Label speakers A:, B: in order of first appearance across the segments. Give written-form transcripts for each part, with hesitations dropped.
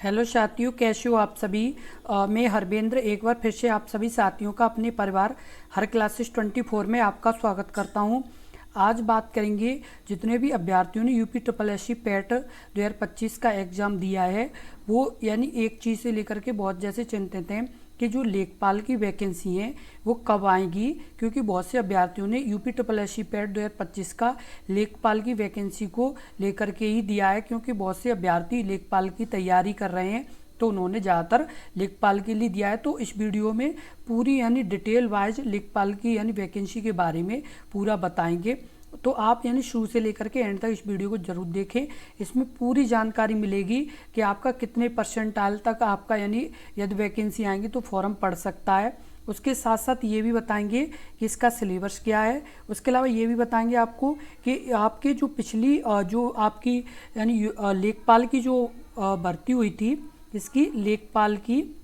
A: Hello साथियों, कैसे हो आप सभी। मैं हरबेंद्र एक बार फिर से आप सभी साथियों का अपने परिवार हर क्लासेस 24 में आपका स्वागत करता हूं। आज बात करेंगे जितने भी अभ्यर्थियों ने UP triple S C PET 2025 का एग्ज़ाम दिया है वो यानी एक चीज़ से लेकर के बहुत जैसे चिंतित हैं कि जो लेखपाल की वैकेंसी हैं वो कब आएंगी, क्योंकि बहुत से अभ्यर्थियों ने UP triple S C PET 2025 का लेखपाल की वैकेंसी को लेकर के ही दिया है, क्योंकि बहुत से अभ्यर्थी लेखपाल की तैयारी कर रहे हैं तो उन्होंने ज़्यादातर लेखपाल के लिए दिया है। तो इस वीडियो में पूरी यानी डिटेल वाइज लेखपाल की यानी वैकेंसी के बारे में पूरा बताएंगे। तो आप यानी शुरू से लेकर के एंड तक इस वीडियो को जरूर देखें। इसमें पूरी जानकारी मिलेगी कि आपका कितने परसेंटाइल तक आपका यानी यदि वैकेंसी आएंगी तो फॉर्म पड़ सकता है। उसके साथ साथ ये भी बताएंगे कि इसका सिलेबस क्या है। उसके अलावा ये भी बताएंगे आपको कि आपके जो पिछली जो आपकी यानी लेखपाल की जो भर्ती हुई थी, इसकी लेखपाल की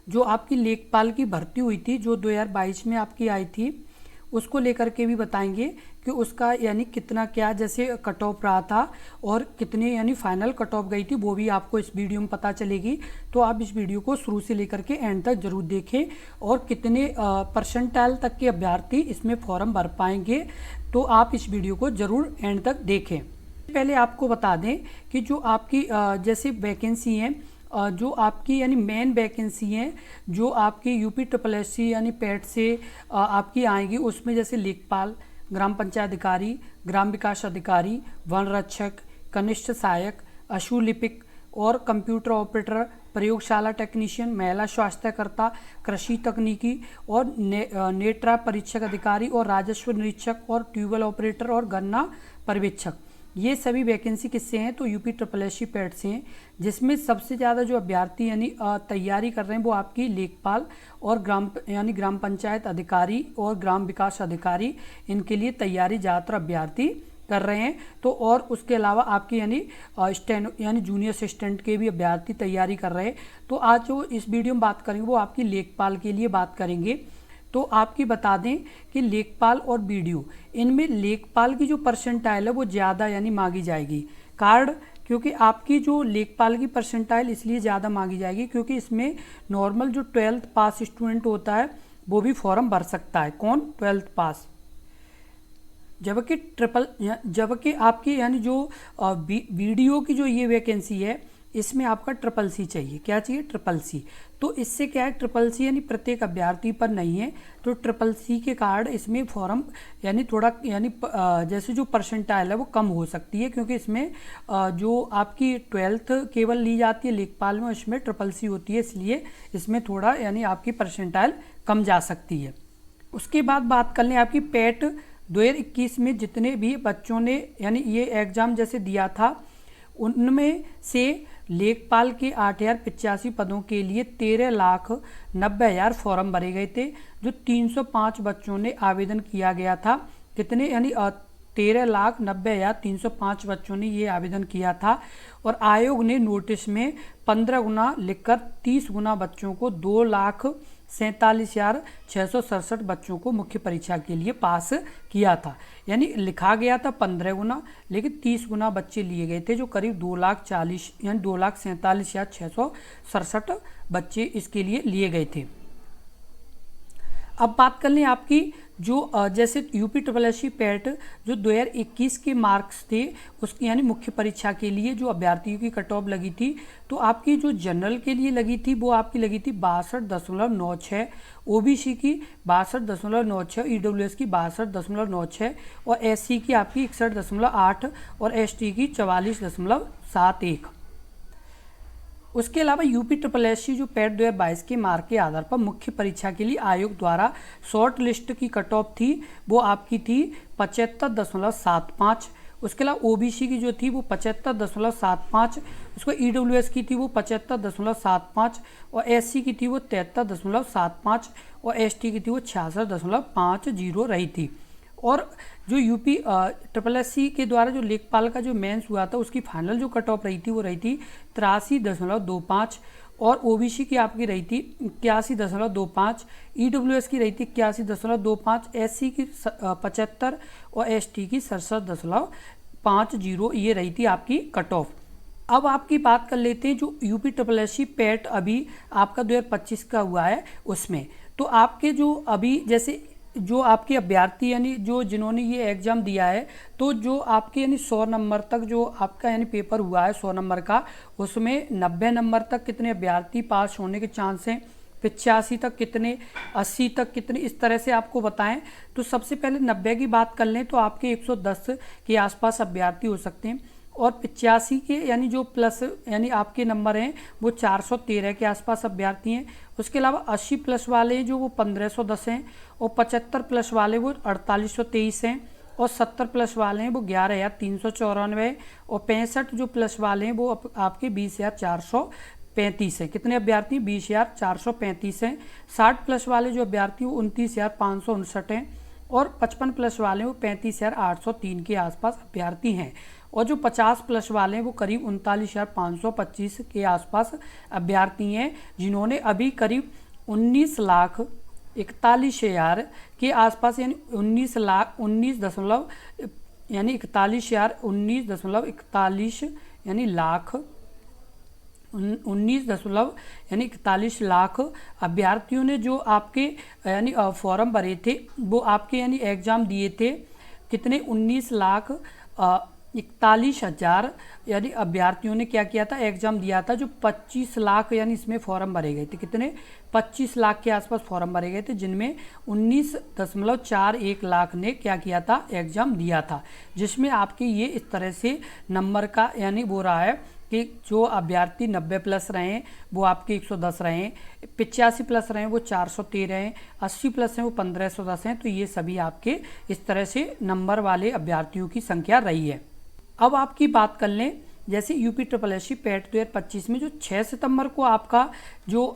A: जो आपकी लेखपाल की भर्ती हुई थी जो 2022 में आपकी आई थी, उसको लेकर के भी बताएंगे कि उसका यानी कितना क्या जैसे कट ऑफ रहा था और कितने यानी फाइनल कट ऑफ गई थी, वो भी आपको इस वीडियो में पता चलेगी। तो आप इस वीडियो को शुरू से लेकर के एंड तक जरूर देखें और कितने परसेंटाइल तक के अभ्यर्थी इसमें फॉर्म भर पाएंगे, तो आप इस वीडियो को जरूर एंड तक देखें। पहले आपको बता दें कि जो आपकी जैसे वैकेंसी है, जो आपकी यानी मेन वैकेंसी है जो आपकी यूपी ट्रिपल एस सी यानी पैट से आपकी आएगी, उसमें जैसे लेखपाल, ग्राम पंचायत अधिकारी, ग्राम विकास अधिकारी, वन रक्षक, कनिष्ठ सहायक, अशुलिपिक और कंप्यूटर ऑपरेटर, प्रयोगशाला टेक्नीशियन, महिला स्वास्थ्यकर्ता, कृषि तकनीकी और नेत्रा परीक्षक अधिकारी और राजस्व निरीक्षक और ट्यूबवेल ऑपरेटर और गन्ना पर्यवेक्षक, ये सभी वैकेंसी किससे हैं तो UP triple S C PET से हैं। जिसमें सबसे ज़्यादा जो अभ्यर्थी यानी तैयारी कर रहे हैं वो आपकी लेखपाल और ग्राम पंचायत अधिकारी और ग्राम विकास अधिकारी, इनके लिए तैयारी ज़्यादातर अभ्यर्थी कर रहे हैं। तो और उसके अलावा आपकी यानी यानी जूनियर असिस्टेंट के भी अभ्यर्थी तैयारी कर रहे हैं। तो आज जो इस वीडियो में बात करेंगे वो आपकी लेखपाल के लिए बात करेंगे। तो आपकी बता दें कि लेखपाल और बीडीओ, इनमें लेखपाल की जो परसेंटाइल है वो ज़्यादा यानी मांगी जाएगी कार्ड, क्योंकि आपकी जो लेखपाल की परसेंटाइल इसलिए ज़्यादा मांगी जाएगी क्योंकि इसमें नॉर्मल जो 12th पास स्टूडेंट होता है वो भी फॉर्म भर सकता है। कौन? 12th पास। जबकि आपकी यानी जो बीडीओ की जो ये वैकेंसी है इसमें आपका ट्रिपल सी चाहिए। क्या चाहिए? Triple C. तो इससे क्या है, ट्रिपल सी यानी प्रत्येक अभ्यर्थी पर नहीं है, तो ट्रिपल सी के कार्ड इसमें फॉर्म यानी थोड़ा यानी जैसे जो परसेंटाइल है वो कम हो सकती है, क्योंकि इसमें जो आपकी 12th केवल ली जाती है लेखपाल में, उसमें ट्रिपल सी होती है, इसलिए इसमें थोड़ा यानी आपकी परसेंटाइल कम जा सकती है। उसके बाद बात कर लें आपकी पैट 2021 में जितने भी बच्चों ने यानी ये एग्ज़ाम जैसे दिया था, उनमें से लेखपाल के 8,085 पदों के लिए 13,90,000 फॉर्म भरे गए थे, जो 305 बच्चों ने आवेदन किया गया था। कितने यानी 13,90,305 बच्चों ने ये आवेदन किया था और आयोग ने नोटिस में 15 गुना लिखकर 30 गुना बच्चों को 2,47,667 बच्चों को मुख्य परीक्षा के लिए पास किया था। यानी लिखा गया था 15 गुना, लेकिन 30 गुना बच्चे लिए गए थे, जो करीब 2,40,000 यानी 2,47,667 बच्चे इसके लिए लिए गए थे। अब बात कर लें आपकी जो जैसे UP triple S C PET जो 2021 के मार्क्स थे उसकी यानी मुख्य परीक्षा के लिए जो अभ्यर्थियों की कट ऑफ लगी थी, तो आपकी जो जनरल के लिए लगी थी वो आपकी लगी थी 62.96, ओबीसी की 62.96, ईडब्ल्यूएस की 62.96 और एससी की आपकी 61.8 और एसटी की 44.71। उसके अलावा यूपी ट्रिपल एस सी जो पैट 2022 के मार्क के आधार पर मुख्य परीक्षा के लिए आयोग द्वारा शॉर्ट लिस्ट की कट ऑफ थी वो आपकी थी 75.75। उसके अलावा ओबीसी की जो थी वो 75.75, उसको ईडब्ल्यूएस की थी वो 75.75 और एससी की थी वो 73.75 और एसटी की थी वो 66.50 रही थी। और जो यूपी ट्रिपल एस सी के द्वारा जो लेखपाल का जो मेंस हुआ था उसकी फाइनल जो कट ऑफ रही थी वो रही थी 83.25 और ओबीसी की आपकी रही थी 81.25, ईडब्ल्यूएस की रही थी 81.25, एससी की 75 और एसटी की 67.50 ये रही थी आपकी कट ऑफ। अब आपकी बात कर लेते हैं जो यूपी ट्रिपल एस सी पेट अभी आपका 2025 का हुआ है उसमें। तो आपके जो अभी जैसे जो आपके अभ्यर्थी यानी जो जिन्होंने ये एग्ज़ाम दिया है, तो जो आपके यानी 100 नंबर तक जो आपका यानी पेपर हुआ है 100 नंबर का, उसमें 90 नंबर तक कितने अभ्यर्थी पास होने के चांस हैं, 85 तक कितने, 80 तक कितने, इस तरह से आपको बताएं। तो सबसे पहले 90 की बात कर लें तो आपके 110 के आसपास अभ्यर्थी हो सकते हैं, और 85 के यानी जो प्लस यानी आपके नंबर हैं वो 413 के आसपास अभ्यर्थी हैं। उसके अलावा 80 प्लस वाले हैं जो वो 1510 हैं, और 75 प्लस वाले वो 4823 हैं, और 70 प्लस वाले हैं वो 11394, और 65 जो प्लस वाले हैं वो आपके 20435 हैं। कितने अभ्यर्थी? 20435 हैं। 60 प्लस वाले जो अभ्यर्थी वो 29559 हैं, और 55 प्लस वाले वो 35803 के आसपास अभ्यर्थी हैं, और जो 50 प्लस वाले हैं वो करीब 39525 के आसपास अभ्यर्थी हैं, जिन्होंने अभी करीब 19,41,000 के आसपास यानी 19,41 यानी लाख 19 लाख अभ्यर्थियों ने जो आपके यानी फॉर्म भरे थे, वो आपके यानी एग्ज़ाम दिए थे। कितने? 19,41,000 यानी अभ्यर्थियों ने क्या किया था? एग्ज़ाम दिया था। जो 25 लाख यानी इसमें फॉर्म भरे गए थे। कितने? 25 लाख के आसपास फॉर्म भरे गए थे, जिनमें 19.41 लाख ने क्या किया था? एग्ज़ाम दिया था, जिसमें आपके ये इस तरह से नंबर का यानी वो रहा है कि जो अभ्यर्थी 90 प्लस रहे हैं वो आपके 110 रहे हैं, 85 प्लस रहे हैं वो 413 हैं, 80 प्लस हैं वो 1510 हैं। तो ये सभी आपके इस तरह से नंबर वाले अभ्यर्थियों की संख्या रही है। अब आपकी बात कर लें जैसे यूपी ट्रिपल एस सी पेट 2025 में जो 6 सितंबर को आपका जो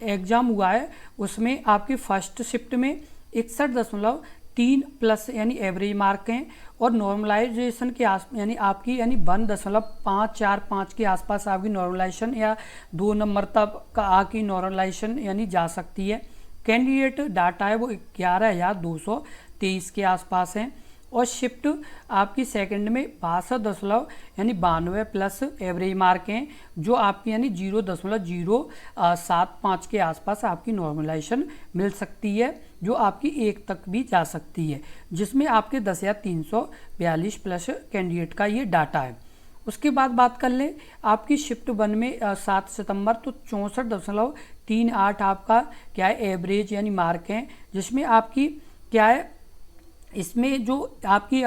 A: एग्ज़ाम हुआ है, उसमें आपके फर्स्ट शिफ्ट में 61.3 प्लस यानी एवरेज मार्क हैं, और नॉर्मलाइजेशन के यानी आपकी यानी 1.545 के आसपास आपकी नॉर्मलाइजेशन या 2 नंबर तक का आपकी नॉर्मलाइजेशन यानी जा सकती है। कैंडिडेट डाटा है वो 11,223 के आसपास हैं, और शिफ्ट आपकी सेकंड में 62.92 प्लस एवरेज मार्क हैं, जो आपकी यानी 0.075 के आसपास आपकी नॉर्मलाइजेशन मिल सकती है, जो आपकी 1 तक भी जा सकती है, जिसमें आपके 10,342 प्लस कैंडिडेट का ये डाटा है। उसके बाद बात कर लें आपकी शिफ्ट 1 में 7 सितंबर तो 64.38 आपका क्या है? एवरेज यानी मार्क हैं, जिसमें आपकी क्या है? इसमें जो आपकी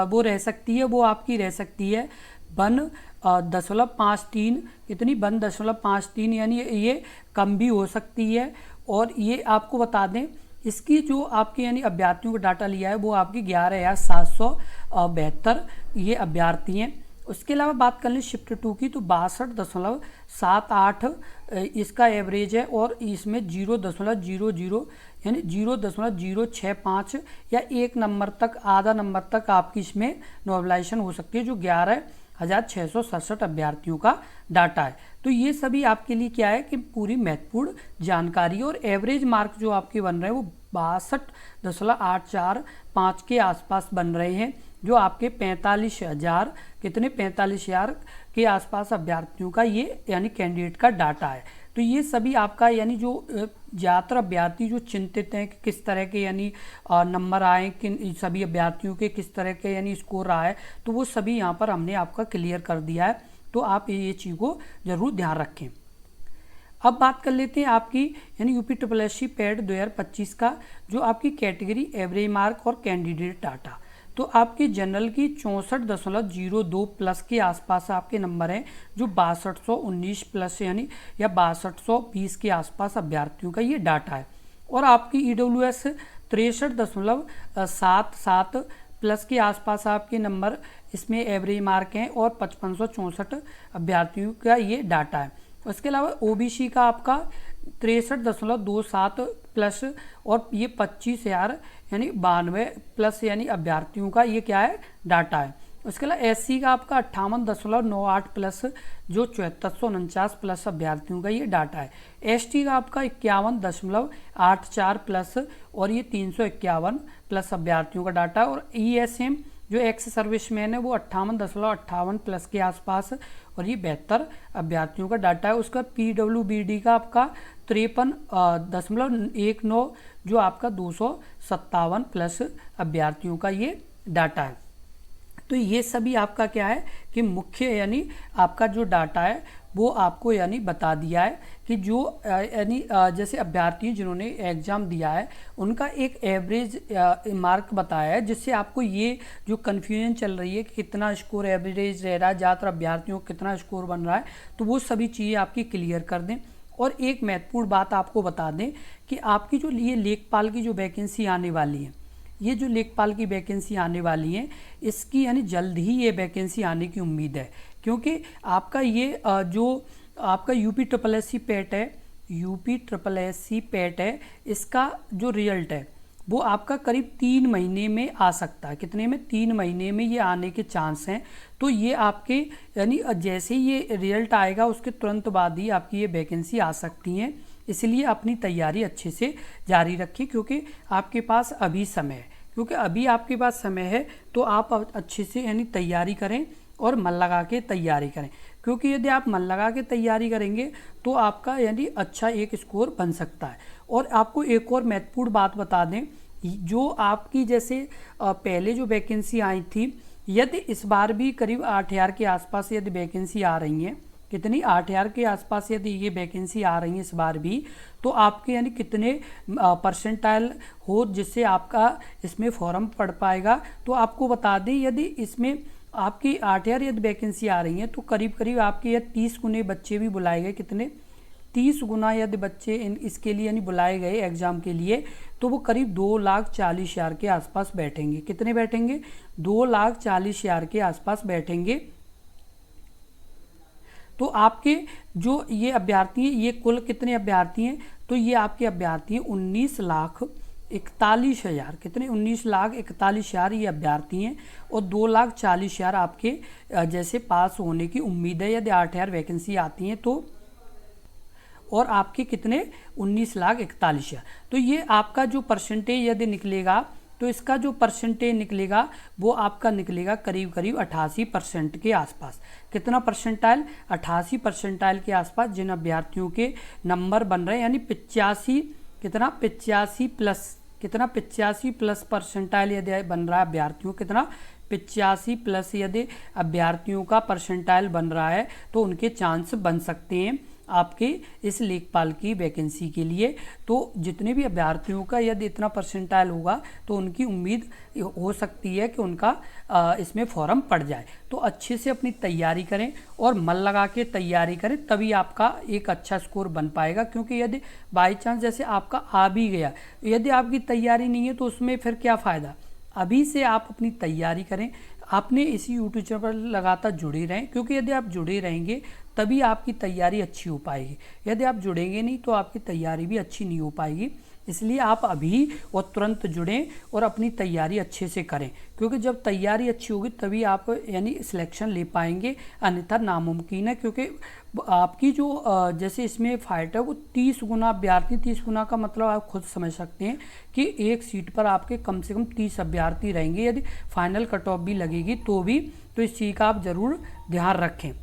A: वो रह सकती है, वो आपकी रह सकती है 1.53। कितनी? 1.53 यानी ये कम भी हो सकती है। और ये आपको बता दें इसकी जो आपके यानी अभ्यर्थियों का डाटा लिया है वो आपकी 11,772 ये अभ्यर्थी हैं। उसके अलावा बात कर लें शिफ्ट 2 की तो 62.78 इसका एवरेज है, और इसमें 0.00 यानी 0.065 या 1 नंबर तक, आधा नंबर तक आपकी इसमें नॉर्मलाइजेशन हो सकती है, जो 11,667 अभ्यर्थियों का डाटा है। तो ये सभी आपके लिए क्या है कि पूरी महत्वपूर्ण जानकारी। और एवरेज मार्क जो आपके बन रहे हैं वो 62.845 के आसपास बन रहे हैं, जो आपके 45,000 कितने? 45,000 के आसपास अभ्यर्थियों का ये यानी कैंडिडेट का डाटा है। तो ये सभी आपका यानी जो ज़्यादातर अभ्यर्थी जो चिंतित हैं कि किस तरह के यानी नंबर आए, किन सभी अभ्यर्थियों के किस तरह के यानी स्कोर रहा है, तो वो सभी यहाँ पर हमने आपका क्लियर कर दिया है। तो आप ये चीज़ को ज़रूर ध्यान रखें। अब बात कर लेते हैं आपकी यानी यूपी ट्रिपल एस सी पेट 2025 का जो आपकी कैटेगरी एवरेज मार्क और कैंडिडेट डाटा। तो आपके जनरल की 64.02 प्लस के आसपास आपके नंबर हैं, जो 6219 प्लस यानी या 6220 के आसपास अभ्यर्थियों का ये डाटा है। और आपकी EWS 63.77 प्लस के आसपास आपके नंबर इसमें एवरेज मार्क हैं, और 5564 अभ्यर्थियों का ये डाटा है। उसके अलावा OBC का आपका 63.27 प्लस, और ये 25,000 यानी 92 प्लस यानी अभ्यर्थियों का ये क्या है? डाटा है। उसके अलावा SC का आपका 58.98 प्लस, जो 7449 प्लस अभ्यर्थियों का ये डाटा है। ST का आपका 51.84 प्लस, और ये 351 प्लस अभ्यर्थियों का डाटा। और ESM जो एक्स सर्विसमैन है वो 58.58 प्लस के आसपास, और ये 72 अभ्यर्थियों का डाटा है। उसका PWBD का आपका 53.19 जो आपका 257 प्लस अभ्यर्थियों का ये डाटा है। तो ये सभी आपका क्या है कि मुख्य यानी आपका जो डाटा है वो आपको यानी बता दिया है कि जो यानी जैसे अभ्यर्थी जिन्होंने एग्ज़ाम दिया है उनका एक एवरेज मार्क बताया है, जिससे आपको ये जो कन्फ्यूजन चल रही है कि कितना स्कोर एवरेज रह रहा है, ज़्यादातर अभ्यर्थियों को कितना स्कोर बन रहा है, तो वो सभी चीज़ें आपकी क्लियर कर दें। और एक महत्वपूर्ण बात आपको बता दें कि आपकी जो ये लेखपाल की जो वैकेंसी आने वाली है, ये जो लेखपाल की वैकेंसी आने वाली है इसकी यानी जल्द ही ये वैकेंसी आने की उम्मीद है, क्योंकि आपका ये जो आपका UPSSC पैट है, UPSSC पैट है, इसका जो रिजल्ट है वो आपका करीब 3 महीने में आ सकता है। कितने में? 3 महीने में ये आने के चांस हैं। तो ये आपके यानी जैसे ही ये रिजल्ट आएगा उसके तुरंत बाद ही आपकी ये वैकेंसी आ सकती हैं। इसलिए अपनी तैयारी अच्छे से जारी रखें, क्योंकि आपके पास अभी समय है। क्योंकि अभी आपके पास समय है तो आप अच्छे से यानी तैयारी करें और मन लगा के तैयारी करें, क्योंकि यदि आप मन लगा के तैयारी करेंगे तो आपका यानी अच्छा एक स्कोर बन सकता है। और आपको एक और महत्वपूर्ण बात बता दें, जो आपकी जैसे पहले जो वैकेंसी आई थी, यदि इस बार भी करीब 8000 के आसपास यदि वैकेंसी आ रही हैं, कितनी 8000 के आसपास यदि ये वैकेंसी आ रही है इस बार भी, तो आपके यानी कितने परसेंटाइल हो जिससे आपका इसमें फॉर्म पड़ पाएगा। तो आपको बता दें यदि इसमें आपकी 8000 यदि वैकेंसी आ रही है तो करीब करीब आपके यह 30 गुने बच्चे भी बुलाए गए। कितने? 30 गुना यदि बच्चे इसके लिए यानी बुलाए गए एग्ज़ाम के लिए, तो वो करीब 2,40,000 के आसपास बैठेंगे। कितने बैठेंगे? 2,40,000 के आसपास बैठेंगे। तो आपके जो ये अभ्यर्थी हैं, ये कुल कितने अभ्यर्थी हैं? तो ये आपके अभ्यर्थी हैं 19,41,000। कितने? 19,41,000 ये अभ्यर्थी हैं और 2,40,000 आपके जैसे पास होने की उम्मीद है यदि 8000 वैकेंसी आती हैं तो। और आपके कितने? 19,41,000। तो ये आपका जो परसेंटेज यदि निकलेगा तो इसका जो परसेंटेज निकलेगा वो आपका निकलेगा करीब करीब 88% के आसपास। कितना परसेंटाइल? 88 परसेंटाइल के आसपास जिन अभ्यर्थियों के नंबर बन रहे हैं, यानी 85 कितना? 85 प्लस। कितना? 85 प्लस परसेंटाइल यदि बन रहा है अभ्यर्थियों, कितना? 85 प्लस यदि अभ्यर्थियों का परसेंटाइल बन रहा है तो उनके चांस बन सकते हैं आपके इस लेखपाल की वैकेंसी के लिए। तो जितने भी अभ्यर्थियों का यदि इतना परसेंटाइल होगा तो उनकी उम्मीद हो सकती है कि उनका इसमें फॉर्म पड़ जाए। तो अच्छे से अपनी तैयारी करें और मन लगा के तैयारी करें, तभी आपका एक अच्छा स्कोर बन पाएगा। क्योंकि यदि बाई चांस जैसे आपका आ भी गया, यदि आपकी तैयारी नहीं है तो उसमें फिर क्या फ़ायदा। अभी से आप अपनी तैयारी करें। आपने इसी यूट्यूब चैनल पर लगातार जुड़े रहें, क्योंकि यदि आप जुड़े रहेंगे तभी आपकी तैयारी अच्छी हो पाएगी। यदि आप जुड़ेंगे नहीं तो आपकी तैयारी भी अच्छी नहीं हो पाएगी। इसलिए आप अभी और तुरंत जुड़ें और अपनी तैयारी अच्छे से करें, क्योंकि जब तैयारी अच्छी होगी तभी आप यानी सिलेक्शन ले पाएंगे, अन्यथा नामुमकिन है। क्योंकि आपकी जो जैसे इसमें फाइट है वो 30 गुना अभ्यर्थी, 30 गुना का मतलब आप खुद समझ सकते हैं कि एक सीट पर आपके कम से कम 30 अभ्यर्थी रहेंगे। यदि फाइनल कट ऑफ भी लगेगी तो भी, तो इस चीज़ का आप ज़रूर ध्यान रखें,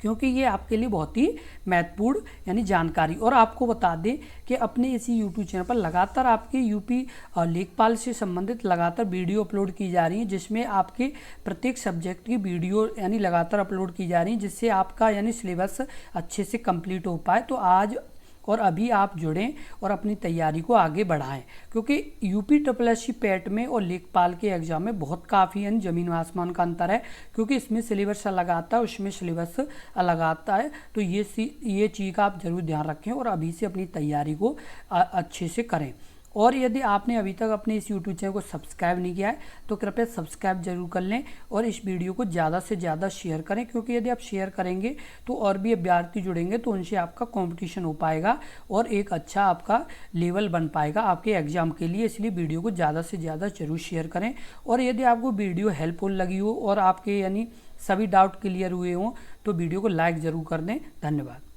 A: क्योंकि ये आपके लिए बहुत ही महत्वपूर्ण यानी जानकारी। और आपको बता दें कि अपने इसी यूट्यूब चैनल पर लगातार आपके यूपी लेखपाल से संबंधित लगातार वीडियो अपलोड की जा रही हैं, जिसमें आपके प्रत्येक सब्जेक्ट की वीडियो यानी लगातार अपलोड की जा रही हैं, जिससे आपका यानी सिलेबस अच्छे से कंप्लीट हो पाए। तो आज और अभी आप जुड़ें और अपनी तैयारी को आगे बढ़ाएं, क्योंकि UPSSC पैट में और लेखपाल के एग्जाम में बहुत काफ़ी यानी ज़मीन आसमान का अंतर है। क्योंकि इसमें सिलेबस अलग आता है, उसमें सिलेबस अलग आता है। तो ये चीज़ का आप ज़रूर ध्यान रखें और अभी से अपनी तैयारी को अच्छे से करें। और यदि आपने अभी तक अपने इस यूट्यूब चैनल को सब्सक्राइब नहीं किया है तो कृपया सब्सक्राइब जरूर कर लें और इस वीडियो को ज़्यादा से ज़्यादा शेयर करें, क्योंकि यदि आप शेयर करेंगे तो और भी अभ्यर्थी जुड़ेंगे तो उनसे आपका कंपटीशन हो पाएगा और एक अच्छा आपका लेवल बन पाएगा आपके एग्ज़ाम के लिए। इसलिए वीडियो को ज़्यादा से ज़्यादा जरूर शेयर करें। और यदि आपको वीडियो हेल्पफुल लगी हो और आपके यानी सभी डाउट क्लियर हुए हों तो वीडियो को लाइक ज़रूर कर दें। धन्यवाद।